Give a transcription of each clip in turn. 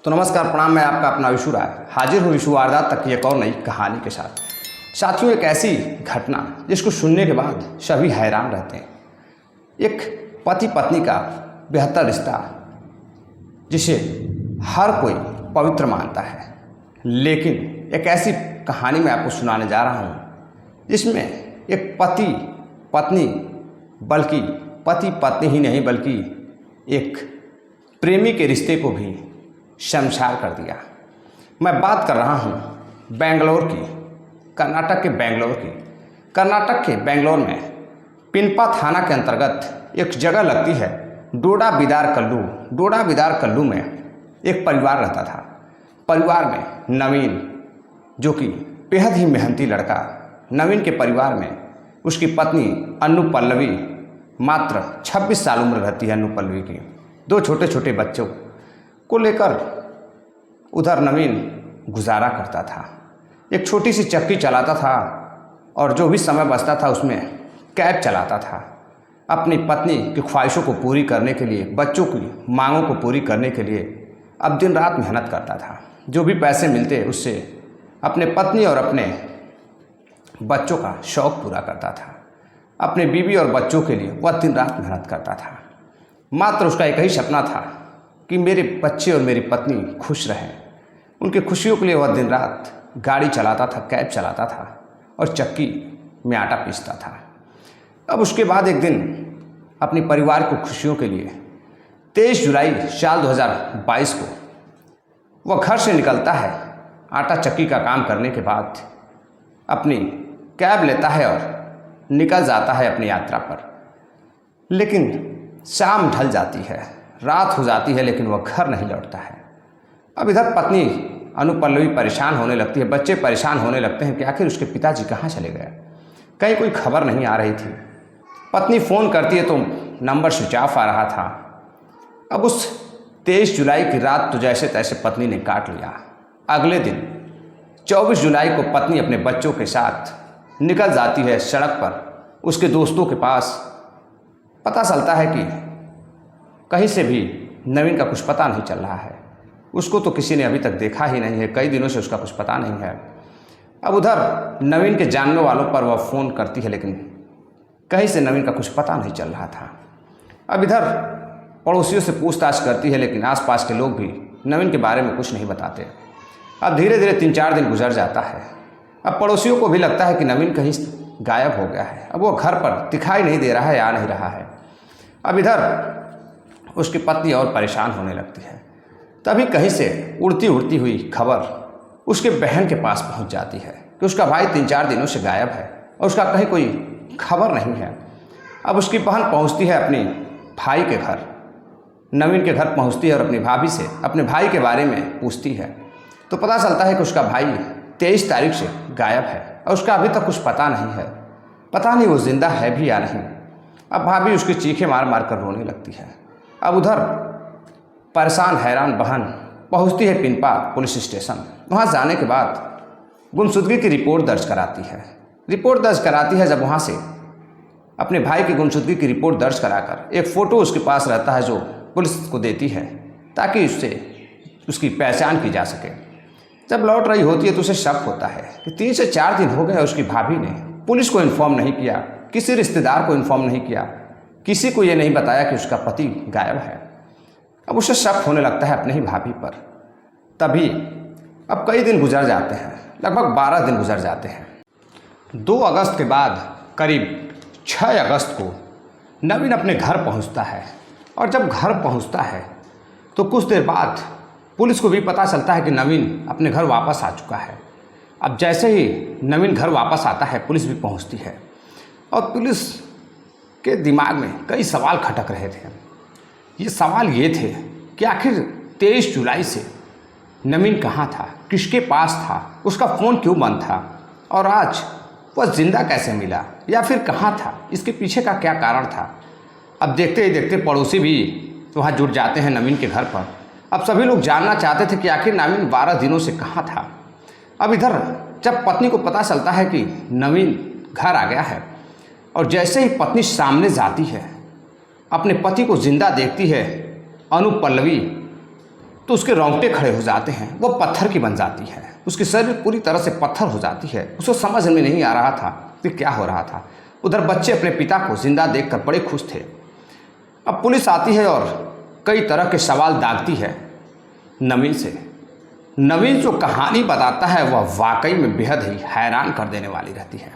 तो नमस्कार, प्रणाम। मैं आपका अपना विशु राय हाजिर हूँ विशु वारदात तक की एक और नई कहानी के साथ। साथियों, एक ऐसी घटना जिसको सुनने के बाद सभी हैरान रहते हैं। एक पति पत्नी का बेहतर रिश्ता जिसे हर कोई पवित्र मानता है, लेकिन एक ऐसी कहानी मैं आपको सुनाने जा रहा हूँ जिसमें एक पति पत्नी, बल्कि पति पत्नी ही नहीं बल्कि एक प्रेमी के रिश्ते को भी शर्मसार कर दिया। मैं बात कर रहा हूँ बेंगलोर की, कर्नाटक के बेंगलोर की। कर्नाटक के बेंगलोर में पिनपा थाना के अंतर्गत एक जगह लगती है डोडा बिदार कल्लू। डोडा बिदार कल्लू में एक परिवार रहता था। परिवार में नवीन, जो कि बेहद ही मेहनती लड़का, नवीन के परिवार में उसकी पत्नी अन्नू पल्लवी, मात्र 26 साल उम्र रहती है अन्नू पल्लवी की। 2 छोटे छोटे बच्चों को लेकर उधर नवीन गुजारा करता था। एक छोटी सी चक्की चलाता था और जो भी समय बचता था उसमें कैब चलाता था। अपनी पत्नी की ख्वाहिशों को पूरी करने के लिए, बच्चों की मांगों को पूरी करने के लिए अब दिन रात मेहनत करता था। जो भी पैसे मिलते उससे अपने पत्नी और अपने बच्चों का शौक़ पूरा करता था। अपने बीवी और बच्चों के लिए वह दिन रात मेहनत करता था। मात्र उसका एक ही सपना था कि मेरे बच्चे और मेरी पत्नी खुश रहें। उनकी खुशियों के लिए वह दिन रात गाड़ी चलाता था, कैब चलाता था और चक्की में आटा पीसता था। अब उसके बाद एक दिन अपने परिवार को खुशियों के लिए 23 जुलाई साल 2022 को वह घर से निकलता है। आटा चक्की का काम करने के बाद अपनी कैब लेता है और निकल जाता है अपनी यात्रा पर। लेकिन शाम ढल जाती है, रात हो जाती है, लेकिन वह घर नहीं लौटता है। अब इधर पत्नी अन्नू पल्लवी परेशान होने लगती है, बच्चे परेशान होने लगते हैं कि आखिर उसके पिताजी कहाँ चले गए। कहीं कोई खबर नहीं आ रही थी। पत्नी फ़ोन करती है तो नंबर स्विच ऑफ आ रहा था। अब उस 23 जुलाई की रात तो जैसे तैसे पत्नी ने काट लिया। अगले दिन 24 जुलाई को पत्नी अपने बच्चों के साथ निकल जाती है सड़क पर उसके दोस्तों के पास। पता चलता है कि कहीं से भी नवीन का कुछ पता नहीं चल रहा है। उसको तो किसी ने अभी तक देखा ही नहीं है, कई दिनों से उसका कुछ पता नहीं है। अब उधर नवीन के जानने वालों पर वह फ़ोन करती है, लेकिन कहीं से नवीन का कुछ पता नहीं चल रहा था। अब इधर पड़ोसियों से पूछताछ करती है, लेकिन आसपास के लोग भी नवीन के बारे में कुछ नहीं बताते। अब धीरे धीरे 3-4 दिन गुजर जाता है। अब पड़ोसियों को भी लगता है कि नवीन कहीं गायब हो गया है। अब वो घर पर दिखाई नहीं दे रहा है, आ नहीं रहा है। अब इधर उसकी पत्नी और परेशान होने लगती है। तभी कहीं से उड़ती उड़ती हुई खबर उसके बहन के पास पहुंच जाती है कि उसका भाई 3-4 दिनों से गायब है और उसका कहीं कोई खबर नहीं है। अब उसकी बहन पहुंचती है अपने भाई के घर, नवीन के घर पहुंचती है और अपनी भाभी से अपने भाई के बारे में पूछती है। तो पता चलता है कि उसका भाई 23 तारीख से गायब है और उसका अभी तक कुछ पता नहीं है। पता नहीं वो जिंदा है भी या नहीं। अब भाभी उसकी चीखें मार मार कर रोने लगती है। अब उधर परेशान हैरान बहन पहुंचती है पिनपा पुलिस स्टेशन। वहां जाने के बाद गुमशुदगी की रिपोर्ट दर्ज कराती है। जब वहां से अपने भाई की गुमशुदगी की रिपोर्ट दर्ज कराकर एक फ़ोटो उसके पास रहता है जो पुलिस को देती है ताकि उससे उसकी पहचान की जा सके। जब लौट रही होती है तो उसे शक होता है कि 3 से 4 दिन हो गए उसकी भाभी ने पुलिस को इन्फॉर्म नहीं किया, किसी रिश्तेदार को इन्फॉर्म नहीं किया, किसी को ये नहीं बताया कि उसका पति गायब है। अब उसे शक होने लगता है अपने ही भाभी पर। तभी अब कई दिन गुजर जाते हैं, लगभग 12 दिन गुजर जाते हैं। 2 अगस्त के बाद करीब 6 अगस्त को नवीन अपने घर पहुंचता है और जब घर पहुंचता है तो कुछ देर बाद पुलिस को भी पता चलता है कि नवीन अपने घर वापस आ चुका है। अब जैसे ही नवीन घर वापस आता है पुलिस भी पहुंचती है और पुलिस के दिमाग में कई सवाल खटक रहे थे। ये सवाल ये थे कि आखिर 23 जुलाई से नवीन कहाँ था, किसके पास था, उसका फ़ोन क्यों बंद था और आज वह जिंदा कैसे मिला या फिर कहाँ था, इसके पीछे का क्या कारण था। अब देखते ही देखते पड़ोसी भी वहाँ जुट जाते हैं नवीन के घर पर। अब सभी लोग जानना चाहते थे कि आखिर नवीन 12 दिनों से कहाँ था। अब इधर जब पत्नी को पता चलता है कि नवीन घर आ गया है और जैसे ही पत्नी सामने जाती है, अपने पति को जिंदा देखती है अन्नू पल्लवी, तो उसके रोंगटे खड़े हो जाते हैं, वो पत्थर की बन जाती है, उसकी शरीर पूरी तरह से पत्थर हो जाती है। उसको समझ में नहीं आ रहा था कि क्या हो रहा था। उधर बच्चे अपने पिता को जिंदा देखकर बड़े खुश थे। अब पुलिस आती है और कई तरह के सवाल दागती है नवीन से। नवीन जो कहानी बताता है वह वाकई में बेहद ही हैरान कर देने वाली रहती है।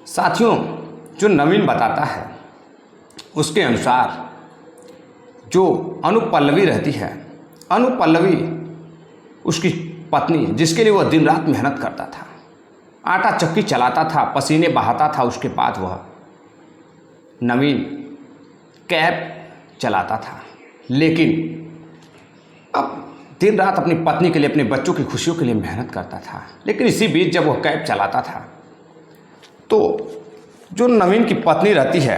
साथियों, जो नवीन बताता है उसके अनुसार जो अनुप पल्लवी रहती है, अनुप पल्लवी उसकी पत्नी, जिसके लिए वह दिन रात मेहनत करता था, आटा चक्की चलाता था, पसीने बहाता था, उसके बाद वह नवीन कैब चलाता था। लेकिन अब दिन रात अपनी पत्नी के लिए, अपने बच्चों की खुशियों के लिए मेहनत करता था। लेकिन इसी बीच जब वह कैब चलाता था तो जो नवीन की पत्नी रहती है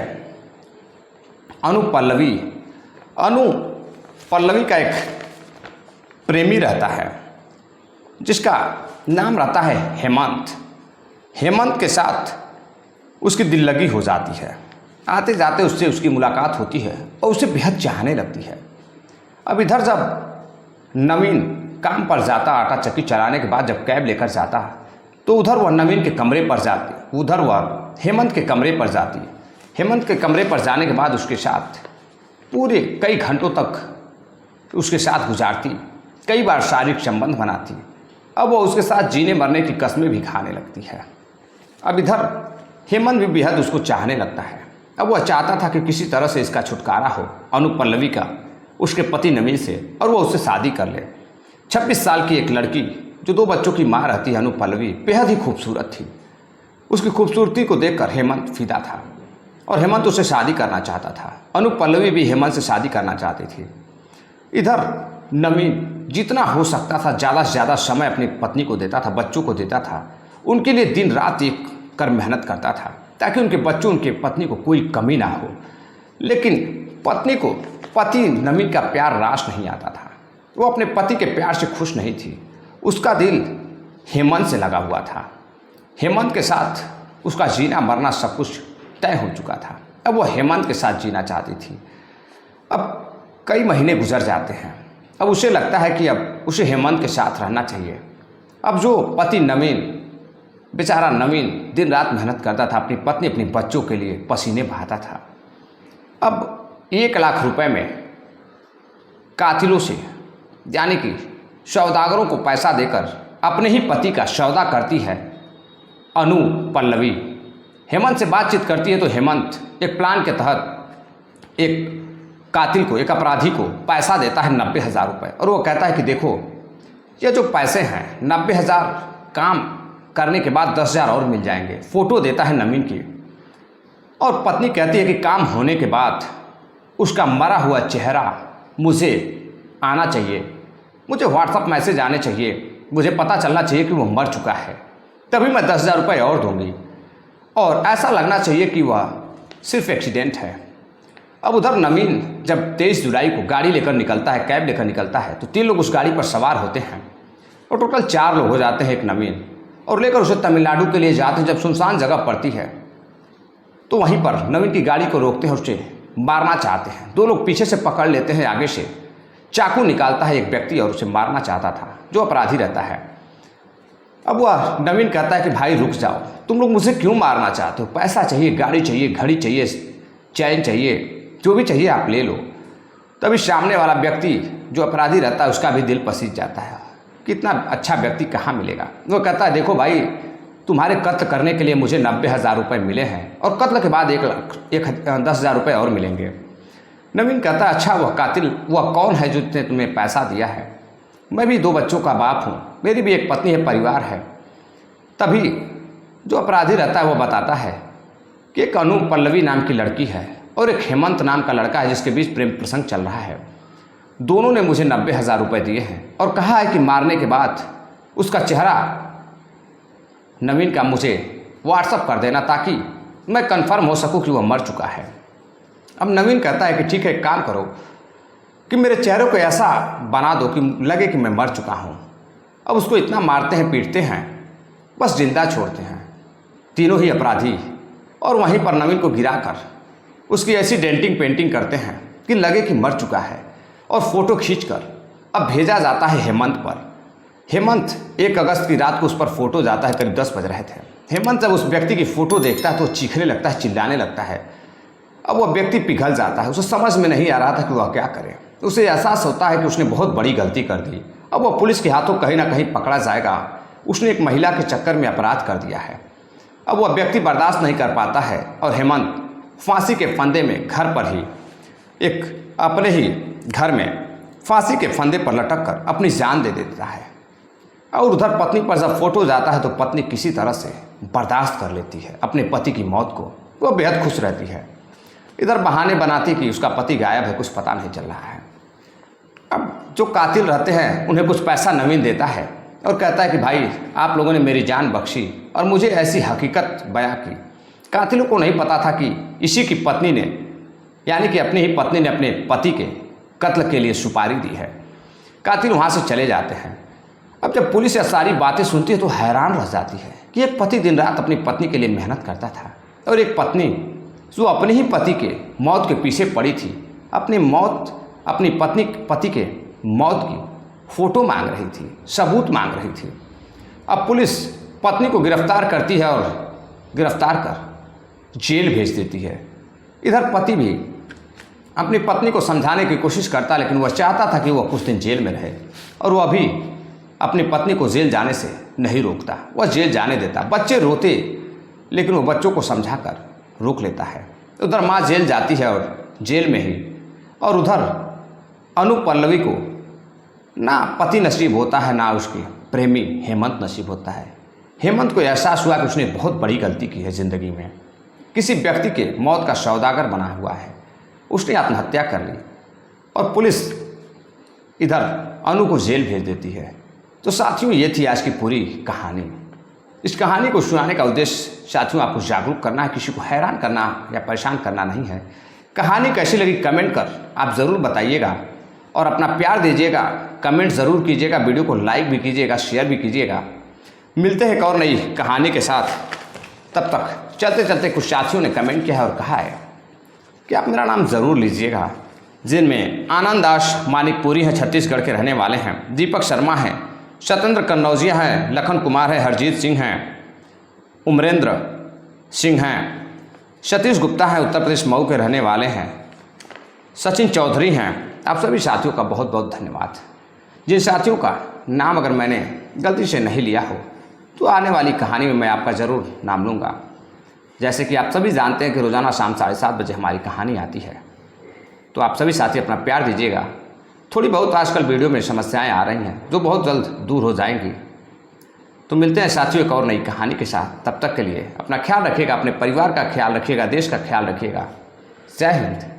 अनुप पल्लवी का एक प्रेमी रहता है जिसका नाम रहता है हेमंत। हेमंत के साथ उसकी दिल लगी हो जाती है। आते जाते उससे उसकी मुलाकात होती है और उसे बेहद चाहने लगती है। अब इधर जब नवीन काम पर जाता, आटा चक्की चलाने के बाद जब कैब लेकर जाता, तो उधर वह नवीन के कमरे पर जाती, उधर वह हेमंत के कमरे पर जाती। हेमंत के कमरे पर जाने के बाद उसके साथ पूरे कई घंटों तक उसके साथ गुजारती, कई बार शारीरिक संबंध बनाती। अब वह उसके साथ जीने मरने की कस्में भी खाने लगती है। अब इधर हेमंत भी बेहद उसको चाहने लगता है। अब वह चाहता था कि किसी तरह से इसका छुटकारा हो अनुप पल्लवी का उसके पति नवीन से, और वह उससे शादी कर ले। 26 साल की एक लड़की जो 2 बच्चों की माँ रहती है, अनुप पल्लवी, बेहद ही खूबसूरत थी। उसकी खूबसूरती को देखकर हेमंत फिदा था और हेमंत उससे शादी करना चाहता था। अनुप पल्लवी भी हेमंत से शादी करना चाहती थी। इधर नवीन जितना हो सकता था ज़्यादा से ज़्यादा समय अपनी पत्नी को देता था, बच्चों को देता था। उनके लिए दिन रात एक कर मेहनत करता था ताकि उनके बच्चों, उनके पत्नी को कोई कमी ना हो। लेकिन पत्नी को पति नवीन का प्यार रास नहीं आता था। वो अपने पति के प्यार से खुश नहीं थी। उसका दिल हेमंत से लगा हुआ था। हेमंत के साथ उसका जीना मरना सब कुछ तय हो चुका था। अब वह हेमंत के साथ जीना चाहती थी। अब कई महीने गुजर जाते हैं। अब उसे लगता है कि अब उसे हेमंत के साथ रहना चाहिए। अब जो पति नवीन, बेचारा नवीन दिन रात मेहनत करता था, अपनी पत्नी, अपने बच्चों के लिए पसीने बहाता था। अब 1 लाख रुपए में कातिलों से, यानी कि सौदागरों को पैसा देकर अपने ही पति का सौदा करती है अनु पल्लवी। हेमंत से बातचीत करती है तो हेमंत एक प्लान के तहत एक कातिल को, एक अपराधी को पैसा देता है 90,000 रुपये, और वो कहता है कि देखो ये जो पैसे हैं 90,000 काम करने के बाद 10,000 और मिल जाएंगे। फ़ोटो देता है नवीन की, और पत्नी कहती है कि काम होने के बाद उसका मरा हुआ चेहरा मुझे आना चाहिए, मुझे व्हाट्सअप मैसेज आने चाहिए, मुझे पता चलना चाहिए कि वो मर चुका है, तभी मैं 10,000 रुपये और दूंगी, और ऐसा लगना चाहिए कि वह सिर्फ एक्सीडेंट है। अब उधर नवीन जब 23 जुलाई को गाड़ी लेकर निकलता है, कैब लेकर निकलता है, तो 3 लोग उस गाड़ी पर सवार होते हैं और टोटल 4 लोग हो जाते हैं। एक नवीन और लेकर उसे तमिलनाडु के लिए जाते हैं। जब सुनसान जगह पड़ती है तो वहीं पर नवीन की गाड़ी को रोकते हैं, उसे मारना चाहते हैं। 2 लोग पीछे से पकड़ लेते हैं, आगे से चाकू निकालता है एक व्यक्ति और उसे मारना चाहता था, जो अपराधी रहता है। अब वह नवीन कहता है कि भाई रुक जाओ, तुम लोग मुझे क्यों मारना चाहते हो? पैसा चाहिए, गाड़ी चाहिए, घड़ी चाहिए, चैन चाहिए, जो भी चाहिए आप ले लो। तभी सामने वाला व्यक्ति जो अपराधी रहता है उसका भी दिल पसीज जाता है, कितना अच्छा व्यक्ति कहाँ मिलेगा। वो कहता है देखो भाई, तुम्हारे कत्ल करने के लिए मुझे 90,000 रुपये मिले हैं और कत्ल के बाद 10,000 रुपये और मिलेंगे। नवीन कहता है अच्छा, वह कातिल वह कौन है जो तुम्हें पैसा दिया है? मैं भी 2 बच्चों का बाप हूँ, मेरी भी एक पत्नी है, परिवार है। तभी जो अपराधी रहता है वो बताता है कि एक अनु पल्लवी नाम की लड़की है और एक हेमंत नाम का लड़का है जिसके बीच प्रेम प्रसंग चल रहा है। दोनों ने मुझे 90,000 रुपये दिए हैं और कहा है कि मारने के बाद उसका चेहरा नवीन का मुझे व्हाट्सअप कर देना ताकि मैं कंफर्म हो सकूं कि वह मर चुका है। अब नवीन कहता है कि ठीक है, एक काम करो कि मेरे चेहरे को ऐसा बना दो कि लगे कि मैं मर चुका हूँ। अब उसको इतना मारते हैं, पीटते हैं, बस जिंदा छोड़ते हैं तीनों ही अपराधी, और वहीं पर नवीन को गिराकर उसकी ऐसी डेंटिंग पेंटिंग करते हैं कि लगे कि मर चुका है, और फ़ोटो खींचकर अब भेजा जाता है हेमंत पर। हेमंत 1 अगस्त की रात को उस पर फोटो जाता है, करीब 10 बज रहे थे। हेमंत जब उस व्यक्ति की फ़ोटो देखता है तो चीखने लगता है, चिल्लाने लगता है। अब वह व्यक्ति पिघल जाता है, उसे समझ में नहीं आ रहा था कि वह क्या करे। उसे एहसास होता है कि उसने बहुत बड़ी गलती कर दी। अब वह पुलिस के हाथों कहीं ना कहीं पकड़ा जाएगा। उसने एक महिला के चक्कर में अपराध कर दिया है। अब वह व्यक्ति बर्दाश्त नहीं कर पाता है और हेमंत फांसी के फंदे में घर पर ही अपने ही घर में फांसी के फंदे पर लटक कर अपनी जान दे देता है। और उधर पत्नी पर जब फोटो जाता है तो पत्नी किसी तरह से बर्दाश्त कर लेती है अपने पति की मौत को। वह बेहद खुश रहती है। इधर बहाने बनाती कि उसका पति गायब है, कुछ पता नहीं चल रहा है। अब जो कातिल रहते हैं उन्हें कुछ पैसा नवीन देता है और कहता है कि भाई आप लोगों ने मेरी जान बख्शी और मुझे ऐसी हकीकत बयां की। कातिलों को नहीं पता था कि इसी की पत्नी ने, यानी कि अपनी ही पत्नी ने अपने पति के कत्ल के लिए सुपारी दी है। कातिल वहाँ से चले जाते हैं। अब जब पुलिस यह सारी बातें सुनती है तो हैरान रह जाती है कि एक पति दिन रात अपनी पत्नी के लिए मेहनत करता था और एक पत्नी जो अपने ही पति के मौत के पीछे पड़ी थी, अपनी पति के मौत की फ़ोटो मांग रही थी, सबूत मांग रही थी। अब पुलिस पत्नी को गिरफ्तार करती है और गिरफ्तार कर जेल भेज देती है। इधर पति भी अपनी पत्नी को समझाने की कोशिश करता, लेकिन वह चाहता था कि वह कुछ दिन जेल में रहे और वह अभी अपनी पत्नी को जेल जाने से नहीं रोकता। वह जेल जाने देता। बच्चे रोते लेकिन वह बच्चों को समझाकर रोक लेता है। उधर माँ जेल जाती है और जेल में ही, और उधर अनु पल्लवी को ना पति नसीब होता है ना उसके प्रेमी हेमंत नसीब होता है। हेमंत को एहसास हुआ कि उसने बहुत बड़ी गलती की है ज़िंदगी में। किसी व्यक्ति के मौत का सौदागर बना हुआ है। उसने आत्महत्या कर ली और पुलिस इधर अनु को जेल भेज देती है। तो साथियों, ये थी आज की पूरी कहानी। इस कहानी को सुनाने का उद्देश्य साथियों आपको जागरूक करना है, किसी को हैरान करना या परेशान करना नहीं है। कहानी कैसी लगी कमेंट कर आप ज़रूर बताइएगा और अपना प्यार दीजिएगा, कमेंट ज़रूर कीजिएगा, वीडियो को लाइक भी कीजिएगा, शेयर भी कीजिएगा। मिलते हैं एक और नई कहानी के साथ। तब तक चलते चलते कुछ साथियों ने कमेंट किया है और कहा है कि आप मेरा नाम ज़रूर लीजिएगा, जिनमें आनंद दास मानिकपुरी हैं, छत्तीसगढ़ के रहने वाले हैं। दीपक शर्मा हैं, सत्येंद्र कन्नौजिया हैं, लखन कुमार है, हरजीत सिंह हैं, उमरेंद्र सिंह हैं, सतीश गुप्ता हैं, उत्तर प्रदेश मऊ के रहने वाले हैं, सचिन चौधरी हैं। आप सभी साथियों का बहुत बहुत धन्यवाद। जिन साथियों का नाम अगर मैंने गलती से नहीं लिया हो तो आने वाली कहानी में मैं आपका ज़रूर नाम लूँगा। जैसे कि आप सभी जानते हैं कि रोज़ाना शाम 7:30 बजे हमारी कहानी आती है। तो आप सभी साथी अपना प्यार दीजिएगा। थोड़ी बहुत आजकल वीडियो में समस्याएं आ रही हैं जो बहुत जल्द दूर हो जाएंगी। तो मिलते हैं साथियों एक और नई कहानी के साथ। तब तक के लिए अपना ख्याल रखिएगा, अपने परिवार का ख्याल रखिएगा, देश का ख्याल रखिएगा। जय हिंद।